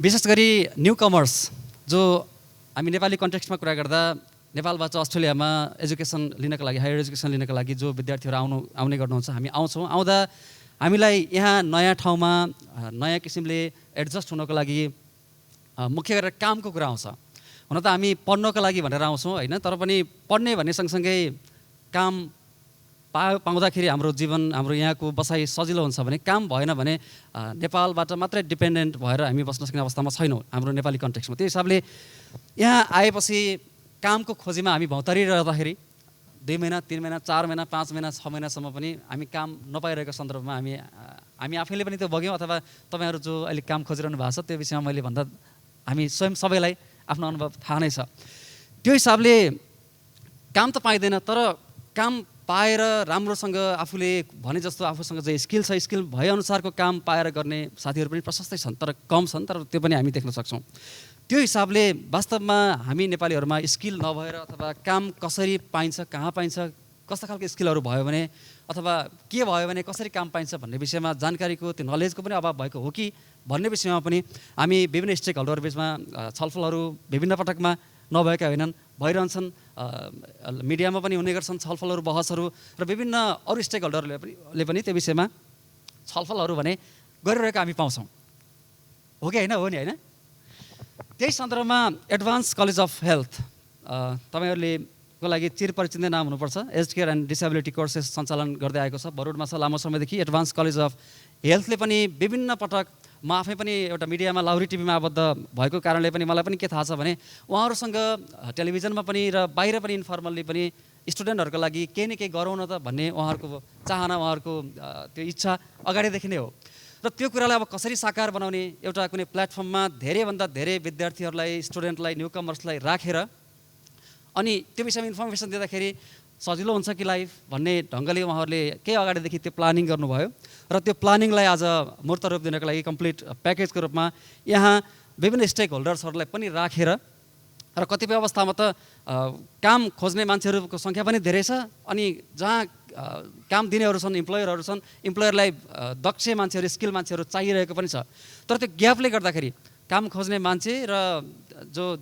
विशेष गरी new commerce जो हामी नेपाली कन्टेक्स्टमा कुरा गर्दा नेपालबाट अस्ट्रेलियामा एजुकेसन लिनका लागि हायर एजुकेसन लिनका लागि जो विद्यार्थीहरू आउने गर्नुहुन्छ, हामी आउँछौँ। आउँदा हामीलाई यहाँ नयाँ ठाउँमा नयाँ किसिमले एडजस्ट हुनको लागि मुख्य गरेर कामको कुरा आउँछ। हुन त हामी पढ्नको लागि भनेर आउँछौँ होइन, तर पनि पढ्ने भन्ने सँगसँगै काम पाउँदाखेरि हाम्रो जीवन, हाम्रो यहाँको बसाइ सजिलो हुन्छ भने, काम भएन भने नेपालबाट मात्रै डिपेन्डेन्ट भएर हामी बस्न सक्ने अवस्थामा छैनौँ हाम्रो नेपाली कन्टेक्स्टमा। त्यो हिसाबले यहाँ आएपछि कामको खोजीमा हामी भौतारिरहँदाखेरि 2 महिना, 3 महिना, 4 महिना, 5 महिना, 6 महिनासम्म पनि हामी काम नपाइरहेको सन्दर्भमा हामी आफैले पनि त्यो बग्यौँ, अथवा तपाईँहरू जो अहिले काम खोजिरहनु भएको छ त्यो विषयमा मैले भन्दा हामी स्वयं सबैलाई आफ्नो अनुभव थाहा नै छ। त्यो हिसाबले काम त पाइँदैन, तर काम पाएर राम्रोसँग आफूले भने जस्तो आफूसँग जो स्किल छ, स्किल भएअनुसारको काम पाएर गर्ने साथीहरू पनि प्रशस्तै छन्, तर कम छन्, तर त्यो पनि हामी देख्न सक्छौँ। त्यो हिसाबले वास्तवमा हामी नेपालीहरूमा स्किल नभएर अथवा काम कसरी पाइन्छ, कहाँ पाइन्छ, कस्ता खालको स्किलहरू भयो भने अथवा के भयो भने कसरी काम पाइन्छ भन्ने विषयमा जानकारीको, त्यो नलेजको पनि अभाव भएको हो कि भन्ने विषयमा पनि हामी विभिन्न स्टेक होल्डर बिचमा छलफलहरू विभिन्न पटकमा नभएका होइनन्, भइरहन्छन्। मिडियामा पनि हुने गर्छन् छलफलहरू, बहसहरू, र विभिन्न अरू स्टेक होल्डरले पनि त्यो विषयमा छलफलहरू भने गरिरहेका हामी पाउँछौँ। हो कि होइन? हो नि, होइन? त्यही सन्दर्भमा एडभान्स कलेज अफ हेल्थ तपाईँहरूले को लागि चिरपरिचित नाम हुनुपर्छ। Age care and disability courses सञ्चालन गर्दै आएको छ बरुडमा छ लामो समयदेखि। एडभान्स कलेज अफ हेल्थले पनि विभिन्न पटक, म आफै पनि एउटा मिडियामा लाहुरी टिभीमा आबद्ध भएको कारणले पनि मलाई पनि के थाहा छ भने उहाँहरूसँग टेलिभिजनमा पनि र बाहिर पनि इन्फर्मल्ली पनि स्टुडेन्टहरूको लागि केही न केही गरौँ न त भन्ने उहाँहरूको चाहना, उहाँहरूको त्यो इच्छा अगाडिदेखि नै हो। र त्यो कुरालाई अब कसरी साकार बनाउने, एउटा कुनै प्लेटफर्ममा धेरैभन्दा धेरै विद्यार्थीहरूलाई, स्टुडेन्टलाई, न्यू कमर्सलाई राखेर अनि त्यो विषयमा इन्फर्मेसन दिँदाखेरि सजिलो हुन्छ कि लाइफ भन्ने ढङ्गले उहाँहरूले केही अगाडिदेखि त्यो प्लानिङ गर्नुभयो। र त्यो प्लानिङलाई आज मूर्त रूप दिनको लागि कम्प्लिट प्याकेजको रूपमा यहाँ विभिन्न स्टेक होल्डर्सहरूलाई पनि राखेर, र कतिपय अवस्थामा त काम खोज्ने मान्छेहरूको सङ्ख्या पनि धेरै छ, अनि जहाँ काम दिनेहरू छन्, इम्प्लोयरहरू छन्, इम्प्लोयरलाई दक्ष मान्छेहरू, स्किल मान्छेहरू चाहिरहेको पनि छ। तर त्यो ग्यापले गर्दाखेरि काम खोज्ने मान्छे र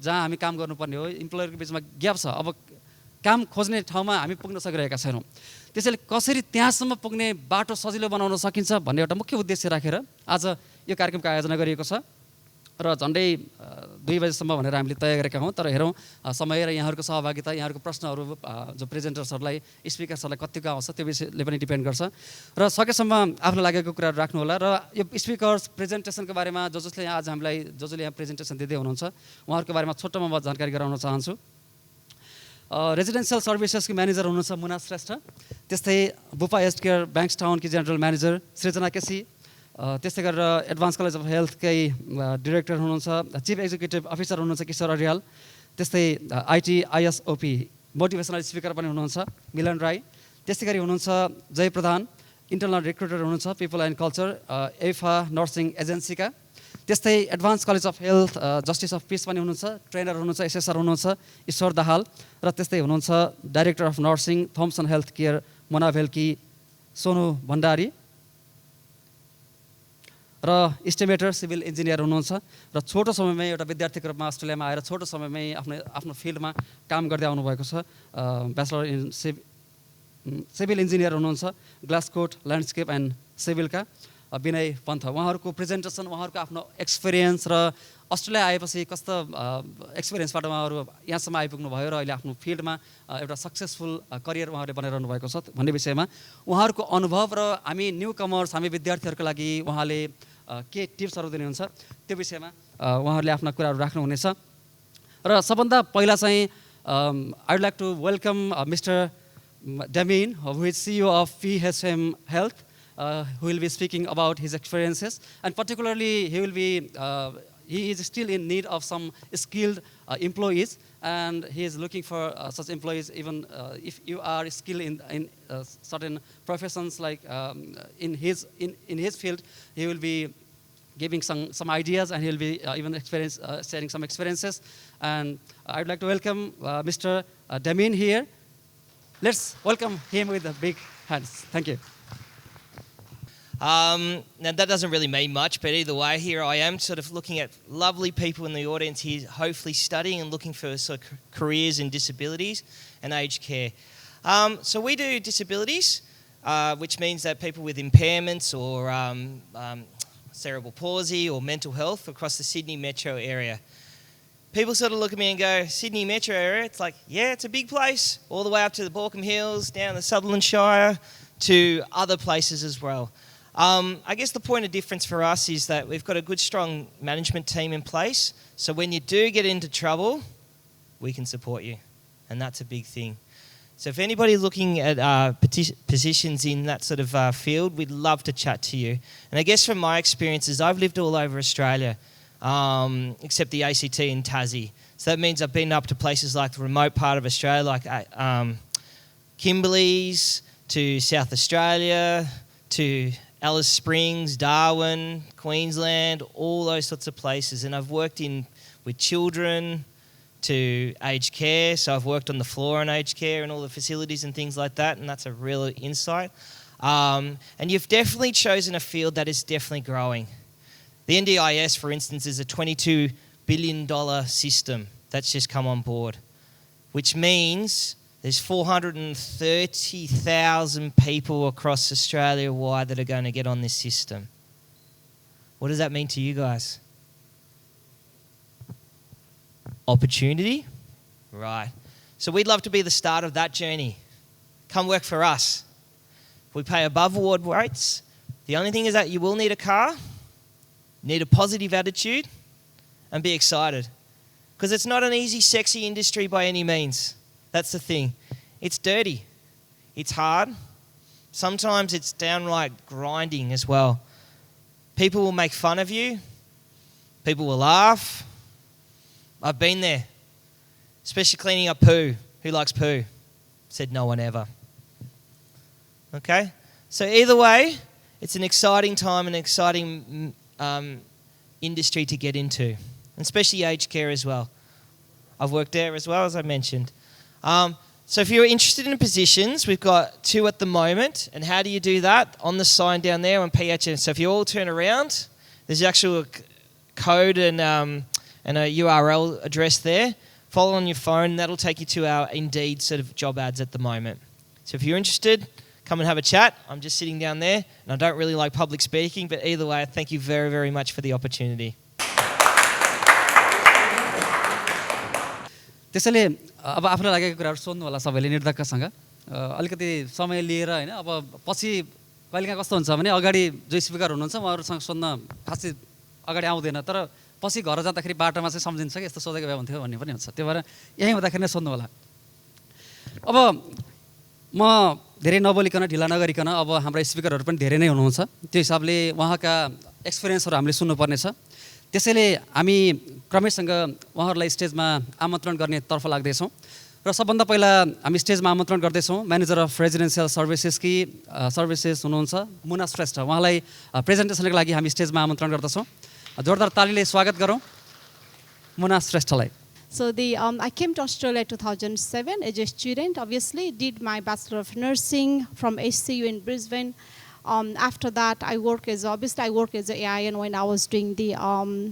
जहाँ हामी काम गर्नुपर्ने हो, इम्प्लोयरको बिचमा ग्याप छ। अब काम खोज्ने ठाउँमा हामी पुग्न सकिरहेका छैनौँ। त्यसैले कसरी त्यहाँसम्म पुग्ने बाटो सजिलो बनाउन सकिन्छ भन्ने एउटा मुख्य उद्देश्य राखेर आज यो कार्यक्रमको आयोजना गरिएको छ। र झन्डै 2 बजेसम्म भनेर हामीले तय गरेका हौँ। तर हेरौँ समय र यहाँहरूको सहभागिता, यहाँहरूको प्रश्नहरू जो प्रेजेन्टर्सहरूलाई, स्पिकर्सहरूलाई कतिको आउँछ त्यो विषयले पनि डिपेन्ड गर्छ। र सकेसम्म आफूलाई लागेको कुराहरू राख्नु होला। र यो स्पिकर्स प्रेजेन्टेसनको बारेमा जसले आज हामीलाई जसले यहाँ प्रेजेन्टेसन दिँदै हुनुहुन्छ उहाँहरूको बारेमा छोटोमा म जानकारी गराउन चाहन्छु। रेजिडेन्सियल सर्भिसेसको म्यानेजर हुनुहुन्छ मुना श्रेष्ठ, त्यस्तै बुपा हेल्थ केयर ब्याङ्क्सटाउनकी जेनरल म्यानेजर सृजना केसी, त्यस्तै गरेर एडभान्स कलेज अफ हेल्थकै डिरेक्टर हुनुहुन्छ, चिफ एक्जिक्युटिभ अफिसर हुनुहुन्छ किशोर अरियाल, त्यस्तै आइटी आइएसओपी मोटिभेसनल स्पिकर पनि हुनुहुन्छ मिलन राई, त्यस्तै गरी हुनुहुन्छ जय प्रधान, इन्टरनल रिक्रुटर हुनुहुन्छ पिपल एन्ड कल्चर एफा नर्सिङ एजेन्सीका, त्यस्तै advance college of health justice of पिस पनि हुनुहुन्छ, ट्रेनर हुनुहुन्छ एसएसआर हुनुहुन्छ ईश्वर दाहाल, र त्यस्तै हुनुहुन्छ director of nursing Thomson health care मोनाभेल्की सोनु भण्डारी, र इस्टिमेटर सिभिल इन्जिनियर हुनुहुन्छ। र छोटो समयमै एउटा विद्यार्थीको रूपमा अस्ट्रेलियामा आएर छोटो समयमै आफ्नो फिल्डमा काम गर्दै आउनुभएको छ। ब्याचलर इन सिभिल इन्जिनियर हुनुहुन्छ ग्लासकोट ल्यान्डस्केप एन्ड सिभिलका विनय पन्थ। उहाँहरूको प्रेजेन्टेसन, उहाँहरूको आफ्नो एक्सपिरियन्स र अस्ट्रेलिया आएपछि कस्तो एक्सपिरियन्सबाट उहाँहरू यहाँसम्म आइपुग्नु भयो र अहिले आफ्नो फिल्डमा एउटा सक्सेसफुल करियर उहाँहरूले बनाइरहनु भएको छ भन्ने विषयमा उहाँहरूको अनुभव, र हामी न्यू कमर्स, हामी विद्यार्थीहरूको लागि उहाँले के टिप्सहरू दिनुहुन्छ त्यो विषयमा उहाँहरूले आफ्ना कुराहरू राख्नुहुनेछ। र सबभन्दा पहिला चाहिँ I would like to welcome mister Demin who is CEO of PHM Health, who will be speaking about his experiences, and particularly he is still in need of some skilled employees, and he is looking for such employees even if you are skilled in certain professions, like in his field. He will be giving some ideas, and he will be even sharing some experiences. And I would like to welcome Mr. Demin here. Let's welcome him with a big hands. Thank you. Now, that doesn't really mean much, but either way, here I am sort of looking at lovely people in the audience here, hopefully studying and looking for sort of careers in disabilities and aged care. So we do disabilities, which means that people with impairments or cerebral palsy or mental health across the Sydney metro area. People sort of look at me and go, Sydney metro area? It's like, yeah, it's a big place, all the way up to the Baulkham Hills, down the Sutherland Shire, to other places as well. I guess the point of difference for us is that we've got a good, strong management team in place. So when you do get into trouble, we can support you. And that's a big thing. So if anybody's looking at positions in that sort of field, we'd love to chat to you. And I guess from my experiences, I've lived all over Australia, except the ACT and Tassie. So that means I've been up to places like the remote part of Australia, like Kimberley's, to South Australia, to Alice Springs, Darwin, Queensland, all those sorts of places. And I've worked with children to aged care. So I've worked on the floor in aged care and all the facilities and things like that. And that's a real insight. And you've definitely chosen a field that is definitely growing. The NDIS, for instance, is a $22 billion system that's just come on board, which means there's 430,000 people across Australia-wide that are going to get on this system. What does that mean to you guys? Opportunity? Right. So we'd love to be the start of that journey. Come work for us. We pay above award rates. The only thing is that you will need a car, need a positive attitude, and be excited. Because it's not an easy, sexy industry by any means. That's the thing. It's dirty. It's hard. Sometimes it's downright grinding as well. People will make fun of you. People will laugh. I've been there. Especially cleaning up poo. Who likes poo? Said no one ever. Okay? So either way, it's an exciting time, an exciting industry to get into. And especially aged care as well. I've worked there as well, as I mentioned. So if you're interested in positions, we've got 2 at the moment. And how do you do that? On the sign down there on PHN. So if you all turn around, there's actual code and a URL address there. Follow on your phone. That'll take you to our Indeed sort of job ads at the moment. So if you're interested, come and have a chat. I'm just sitting down there. And I don't really like public speaking. But either way, thank you very, very much for the opportunity. त्यसैले अब आफूलाई लागेको कुराहरू सोध्नु होला सबैले निर्धक्कसँग अलिकति समय लिएर हैन अब पछि कहिलेकाहीँ कस्तो हुन्छ भने अगाडि जो स्पिकर हुनुहुन्छ उहाँहरुसँग सोध्न खासै अगाडि आउँदैन तर पछि घर जाँदाखेरि बाटोमा चाहिँ सम्झिन्छ कि यस्तो सोधेको भए हुन्थ्यो भन्ने पनि हुन्छ त्यो भएर यही हुँदाखेरि नै सोध्नु होला अब म धेरै नबोलिकन ढिला नगरिकन अब हाम्रा स्पिकरहरु पनि धेरै नै हुनुहुन्छ त्यो हिसाबले उहाँका एक्सपिरियन्सहरु हामीले सुन्नुपर्ने छ त्यसैले हामी क्रमैसँग उहाँहरुलाई स्टेजमा आमन्त्रण गर्ने तर्फ लाग्दै छौं र सबभन्दा पहिला हामी स्टेजमा आमन्त्रण गर्दै छौं म्यानेजर अफ रेजिडेन्शियल सर्भिसेस हुनुहुन्छ मुना श्रेष्ठ उहाँलाई प्रेजेन्टेसनको लागि हामी स्टेजमा आमन्त्रण गर्दछौं जोरदार तालीले स्वागत गरौं मुना श्रेष्ठलाई So I came to Australia 2007 as a student. Obviously, did my Bachelor of Nursing from HCU in Brisbane. After that, I work as an AIN when I was doing the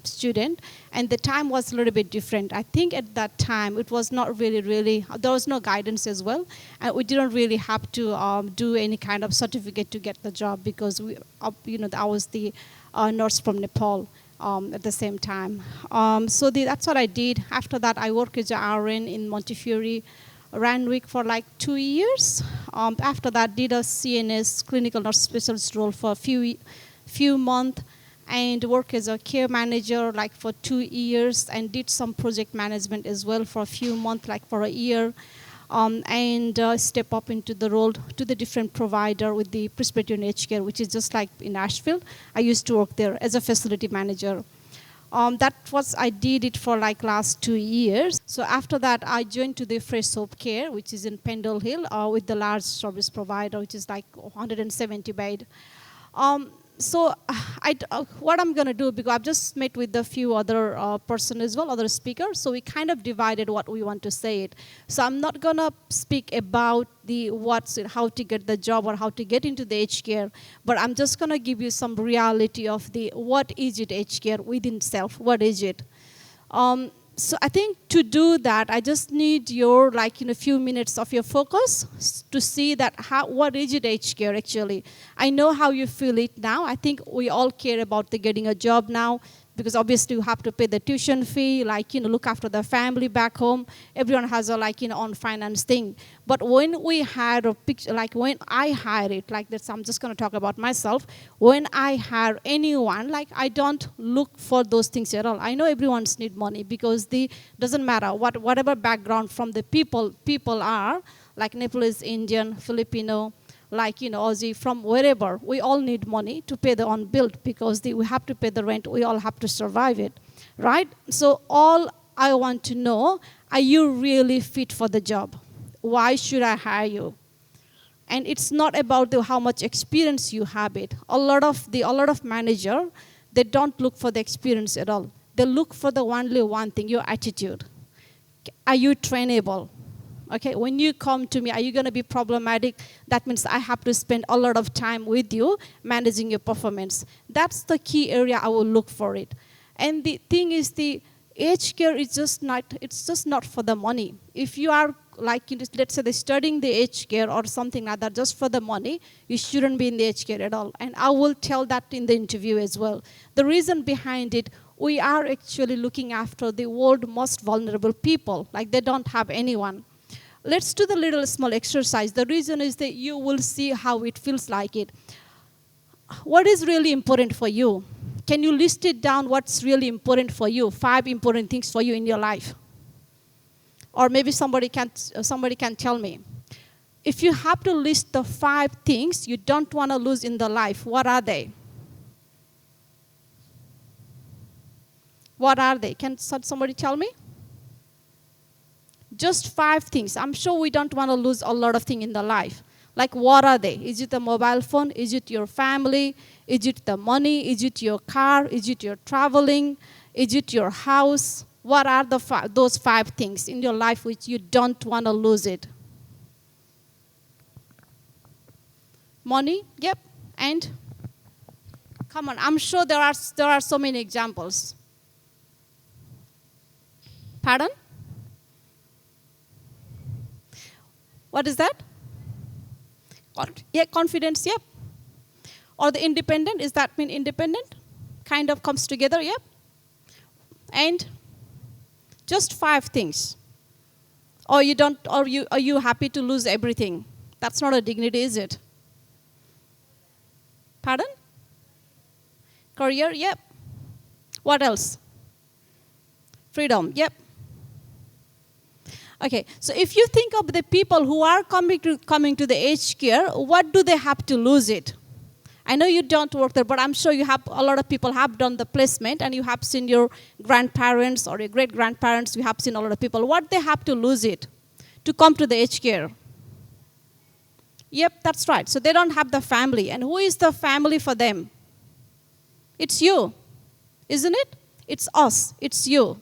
student, and the time was a little bit different. I think at that time it was not really there was no guidance as well, and we didn't really have to do any kind of certificate to get the job because I was the nurse from Nepal. At the same time. That's what I did. After that, I worked as an RN in Montefiore, Randwick for like 2 years. After that, did a CNS, clinical nurse specialist role for a few months and worked as a care manager like for 2 years and did some project management as well for a few months, like for a year. And step up into the role to the different provider with the Presbyterian Aged Care, which is just like in Asheville. I used to work there as a facility manager. I did it for like last 2 years. So after that, I joined to the Fresh Hope Care, which is in Pendle Hill, with the large service provider, which is like 170 bed. So what I'm going to do, because I've just met with a few other person as well, other speakers, so we kind of divided what we want to say it. So I'm not going to speak about how to get the job or how to get into the aged care, but I'm just going to give you some reality of what is it aged care within self, what is it. So I think to do that, I just need your a few minutes of your focus to see that what is it aged care actually. I know how you feel it now. I think we all care about getting a job now, because obviously you have to pay the tuition fee, look after the family back home. Everyone has a on finance thing. But when we hire a picture, when I hire it, this, I'm just going to talk about myself. When I hire anyone, I don't look for those things at all. I know everyone's need money, because doesn't matter whatever background from the people are, like Nepalese, Indian, Filipino, Aussie, from wherever, we all need money to pay the on bill, because we have to pay the rent, we all have to survive it, right? So all I want to know, are you really fit for the job? Why should I hire you? And it's not about how much experience you have it. A lot of manager, they don't look for the experience at all. They look for the only one thing, your attitude. Are you trainable? Okay, when you come to me, are you going to be problematic? That means I have to spend a lot of time with you managing your performance. That's the key area I will look for it. And the thing is, the aged care is just not for the money. If you are let's say they're studying the aged care or something like that just for the money, you shouldn't be in the aged care at all. And I will tell that in the interview as well. The reason behind it, we are actually looking after the world's most vulnerable people. They don't have anyone. Let's do the little small exercise. The reason is that you will see how it feels like it. What is really important for you? Can you list it down what's really important for you? 5 important things for you in your life. Or maybe somebody can tell me. If you have to list the 5 things you don't want to lose in the life, what are they? What are they? Can somebody tell me? Just 5 things. I'm sure we don't want to lose a lot of things in the life. What are they? Is it a mobile phone? Is it your family? Is it the money? Is it your car? Is it your traveling? Is it your house? What are those 5 things in your life which you don't want to lose it? Money? Yep. And? Come on, I'm sure there are so many examples. Pardon? What is that? Yeah, confidence, yep. Or the independent, is that mean independent? Kind of comes together, yep. And just 5 things. Or are you happy to lose everything? That's not a dignity, is it? Pardon? Career, yep. What else? Freedom, yep. Okay, so if you think of the people who are coming to the aged care, what do they have to lose it? I know you don't work there, but I'm sure a lot of people have done the placement, and you have seen your grandparents or your great-grandparents, you have seen a lot of people. What they have to lose it to come to the aged care? Yep, that's right. So they don't have the family. And who is the family for them? It's you, isn't it? It's us. It's you.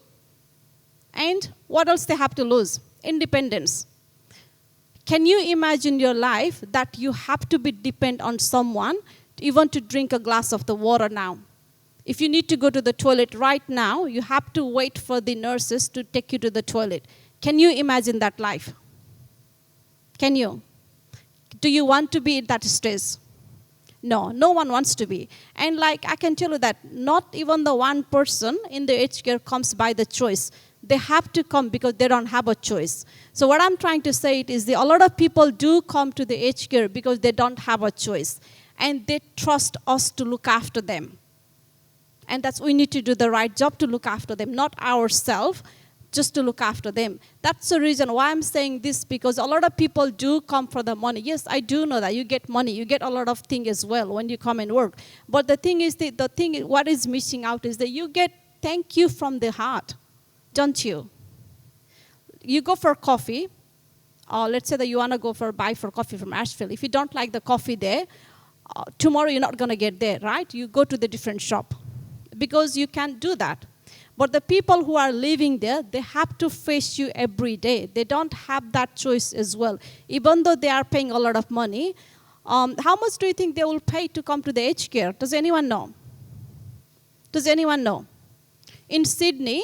And what else they have to lose? Independence. Can you imagine your life that you have to be dependent on someone even to drink a glass of the water now? If you need to go to the toilet right now, you have to wait for the nurses to take you to the toilet. Can you imagine that life? Can you? Do you want to be in that stress? No, no one wants to be. And I can tell you that not even the one person in the aged care comes by the choice. They have to come because they don't have a choice. So what I'm trying to say is a lot of people do come to the aged care because they don't have a choice. And they trust us to look after them. And we need to do the right job to look after them, not ourselves, just to look after them. That's the reason why I'm saying this, because a lot of people do come for the money. Yes, I do know that. You get money. You get a lot of things as well when you come and work. But the thing is, what is missing out is that you get thank you from the heart. Don't you? You go for coffee, let's say that you want to buy for coffee from Asheville. If you don't like the coffee there, tomorrow you're not going to get there, right? You go to the different shop because you can't do that. But the people who are living there, they have to face you every day. They don't have that choice as well. Even though they are paying a lot of money, how much do you think they will pay to come to the aged care? Does anyone know? Does anyone know? In Sydney,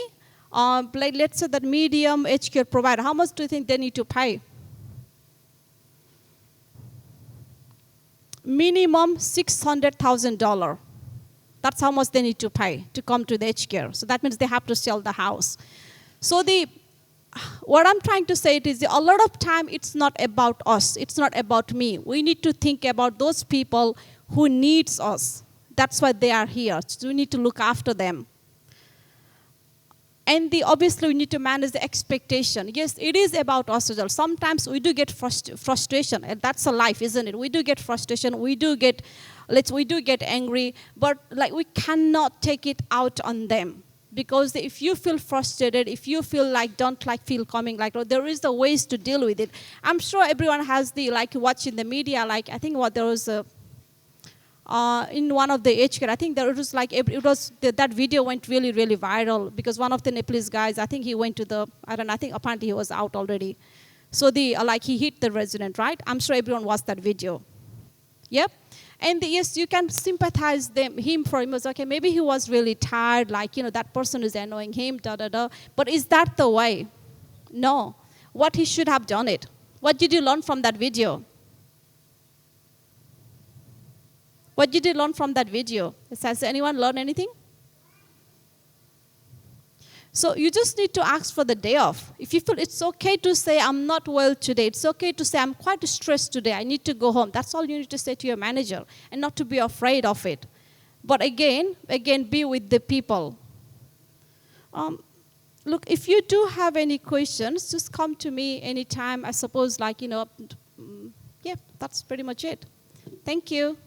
like let's say that medium aged care provider, how much do you think they need to pay? Minimum $600,000. That's how much they need to pay to come to the aged care. So that means they have to sell the house. So what I'm trying to say is a lot of time it's not about us. It's not about me. We need to think about those people who needs us. That's why they are here. So we need to look after them. And obviously we need to manage the expectation. Yes, it is about us as well. Sometimes we do get frustration, and that's a life, isn't it? We do get frustration. We do get angry, but like we cannot take it out on them. Because if you feel frustrated, if you feel like don't like feel coming, like there is the ways to deal with it. I'm sure everyone has watching the media. Like I think there was a. In one of the aged care, I think that video went really, really viral because one of the Nepalese guys, I think he went to I think apparently he was out already. So he hit the resident, right? I'm sure everyone watched that video. Yep. And yes, you can sympathize him for him. Okay, maybe he was really tired, that person is annoying him, But is that the way? No. What he should have done it. What did you learn from that video? What did you learn from that video? Has anyone learned anything? So you just need to ask for the day off. If you feel it's okay to say, I'm not well today. It's okay to say, I'm quite stressed today. I need to go home. That's all you need to say to your manager and not to be afraid of it. But again, be with the people. Look, if you do have any questions, just come to me anytime. I suppose yeah, that's pretty much it. Thank you.